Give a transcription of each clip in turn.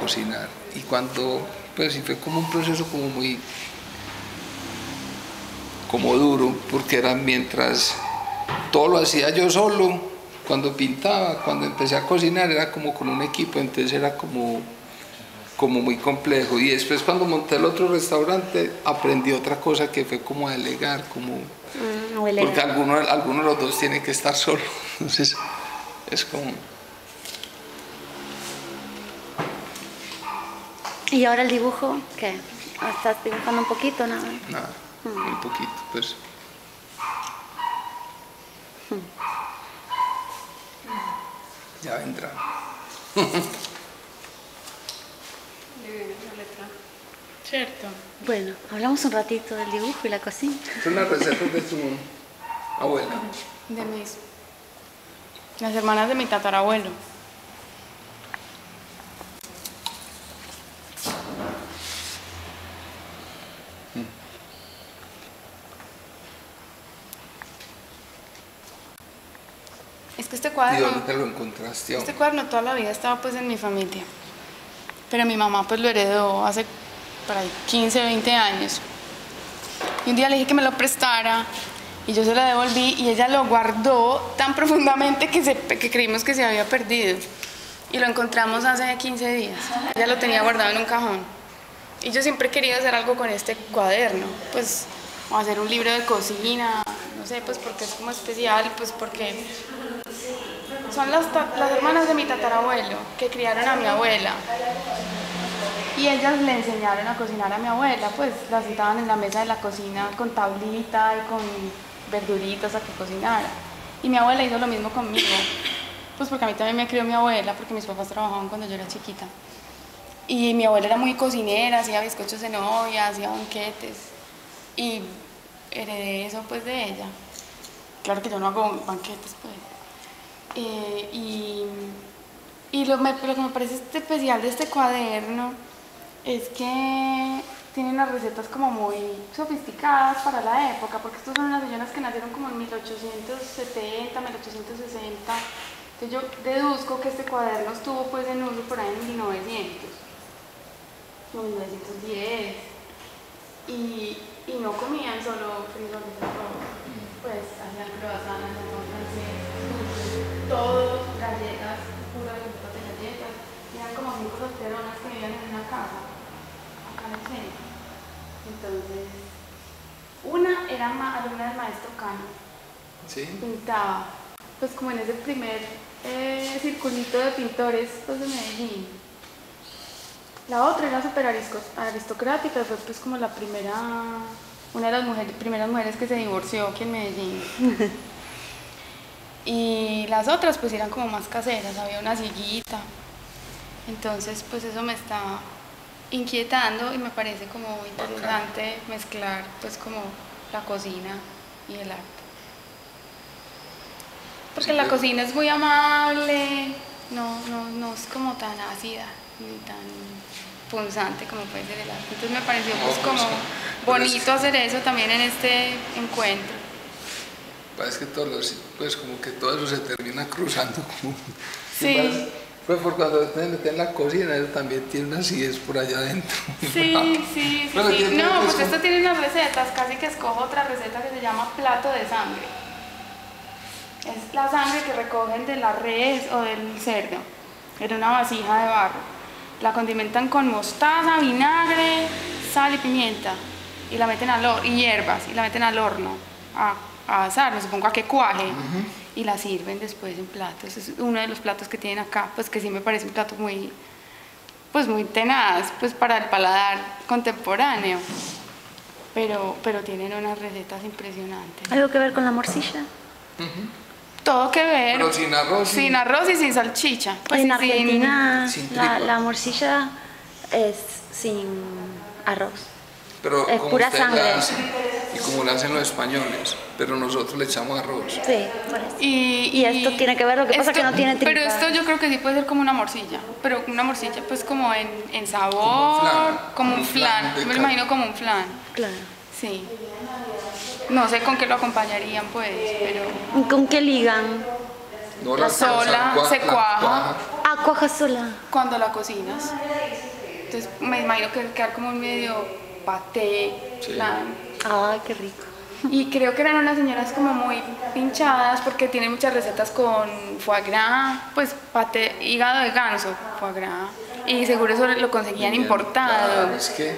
cocinar. Y cuando, pues sí fue como un proceso como muy, como duro, porque era mientras todo lo hacía yo solo, cuando pintaba, cuando empecé a cocinar era como con un equipo, entonces era como muy complejo. Y después cuando monté el otro restaurante aprendí otra cosa que fue como a delegar, como porque alguno de los dos tiene que estar solo, entonces es como... ¿Y ahora el dibujo qué? ¿Estás dibujando un poquito, nada? Nada, muy poquito, pues. Ya vendrá. Cierto. Bueno, hablamos un ratito del dibujo y la cocina. Son las recetas de tu abuela. De las hermanas de mi tatarabuelo. Es que este ¿Y cuaderno... dónde te lo encontraste? Este cuaderno toda la vida estaba pues en mi familia. Pero mi mamá pues lo heredó hace por ahí 15, 20 años. Y un día le dije que me lo prestara y yo se lo devolví y ella lo guardó tan profundamente que creímos que se había perdido. Y lo encontramos hace 15 días. Ella lo tenía guardado en un cajón. Y yo siempre he querido hacer algo con este cuaderno, pues o hacer un libro de cocina, no sé, pues porque es como especial, pues porque son las hermanas de mi tatarabuelo que criaron a mi abuela. Y ellas le enseñaron a cocinar a mi abuela, pues la sentaban en la mesa de la cocina con tablita y con verduritas a que cocinara. Y mi abuela hizo lo mismo conmigo, pues porque a mí también me crió mi abuela, porque mis papás trabajaban cuando yo era chiquita. Y mi abuela era muy cocinera, hacía bizcochos de novia, hacía banquetes. Y heredé eso pues de ella. Claro que yo no hago banquetes pues. Lo que me parece especial de este cuaderno es que tiene unas recetas como muy sofisticadas para la época, porque estos son unas señoras que nacieron como en 1870, 1860. Entonces yo deduzco que este cuaderno estuvo pues en uso por ahí en 1900, 1910, y no comían solo frijoles y arroz, pues hacían croissants, hacían francés, todos galletas, puras recetas de galletas. Eran como 5 solteronas que vivían en una casa, acá en el centro. Entonces, una era alumna del maestro Cano. ¿Sí? Pintaba, pues como en ese primer circulito de pintores pues, de Medellín. La otra era súper aristocrática, fue pues como la primera, una de las primeras mujeres que se divorció aquí en Medellín. Y las otras pues eran como más caseras, había una sillita. Entonces pues eso me está inquietando y me parece como interesante mezclar pues como la cocina y el arte. Porque la cocina es muy amable, no es como tan ácida ni tan punzante como puede ser el arte. Entonces me pareció pues como bonito hacer eso también en este encuentro. Parece que pues como que todo eso se termina cruzando. Como, sí. Pues por cuando te metes en la cocina, eso también tiene una acidez por allá adentro. Sí. No, pues esto tiene unas recetas, casi que escojo otra receta que se llama plato de sangre. Es la sangre que recogen de la res o del cerdo en una vasija de barro. La condimentan con mostaza, vinagre, sal y pimienta y la meten y hierbas y la meten al horno a asar, me supongo a que cuaje, y la sirven después en platos. Es uno de los platos que tienen acá, pues que sí me parece un plato muy tenaz, pues para el paladar contemporáneo, pero tienen unas recetas impresionantes. ¿Algo que ver con la morcilla? Todo que ver. Pero sin arroz. Sin arroz y sin salchicha. Pues en Argentina la morcilla es sin arroz. Pero es pura sangre. Y como lo hacen los españoles, pero nosotros le echamos arroz. Sí, por eso. Y esto tiene que ver, lo que pasa es que no tiene tripa. Pero esto yo creo que sí puede ser como una morcilla, pero una morcilla pues como en sabor, como un flan. Me lo imagino como un flan. Claro. Sí. No sé con qué lo acompañarían pues, pero... ¿Con qué ligan? No, la sola se cuaja. Ah, cuajas sola. Cuando la cocinas. Entonces me imagino que quedar como un medio paté. Sí. Ay, qué rico. Y creo que eran unas señoras como muy pinchadas porque tienen muchas recetas con foie gras, pues paté, hígado de ganso, foie gras. Y seguro eso lo conseguían importado. Claro, es que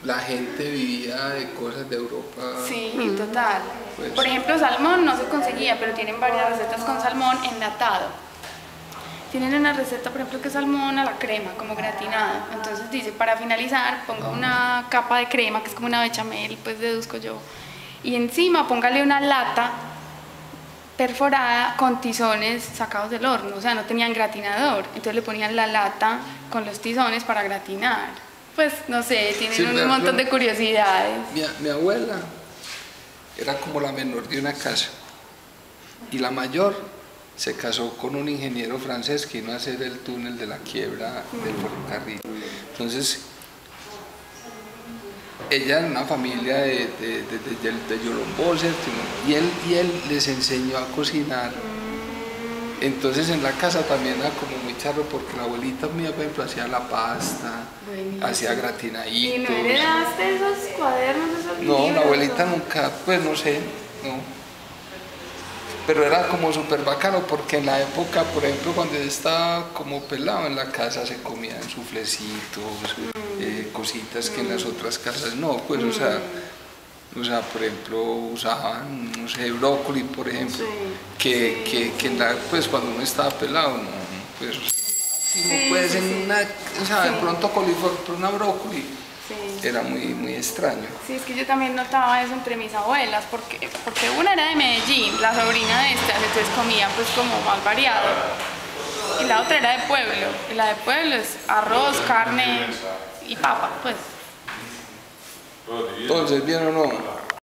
la gente vivía de cosas de Europa. Sí, total. Pues. Por ejemplo, salmón no se conseguía, pero tienen varias recetas con salmón enlatado. Tienen una receta, por ejemplo, que es salmón a la crema, como gratinado. Entonces dice, para finalizar, ponga una capa de crema, que es como una bechamel, pues deduzco yo. Y encima póngale una lata perforada con tizones sacados del horno. O sea, no tenían gratinador. Entonces le ponían la lata con los tizones para gratinar. Pues, no sé, tienen un montón de curiosidades. Mi abuela era como la menor de una casa. Y la mayor se casó con un ingeniero francés que vino a hacer el túnel de la quiebra del ferrocarril. Entonces, ella era una familia de Yolombó, ¿cierto? Y él les enseñó a cocinar. Entonces en la casa también era como muy charro porque la abuelita mía, por ejemplo, hacía la pasta, hacía gratinaditos. ¿Y no heredaste esos cuadernos, esos libros? No, la abuelita nunca, pues no sé, no. Pero era como súper bacano porque en la época, por ejemplo, cuando yo estaba como pelado en la casa se comían suflecitos, cositas que en las otras casas no, pues o sea, por ejemplo, usaban, no sé, brócoli, por ejemplo, que en la, pues cuando uno estaba pelado, no, pues pues en una, o sea, de pronto coliflor, pero una brócoli. Era muy extraño. Sí, es que yo también notaba eso entre mis abuelas, porque una era de Medellín, la sobrina de estas, entonces comía pues como más variado. Y la otra era de pueblo, y la de pueblo es arroz, carne y papa, pues. Entonces, ¿bien o no?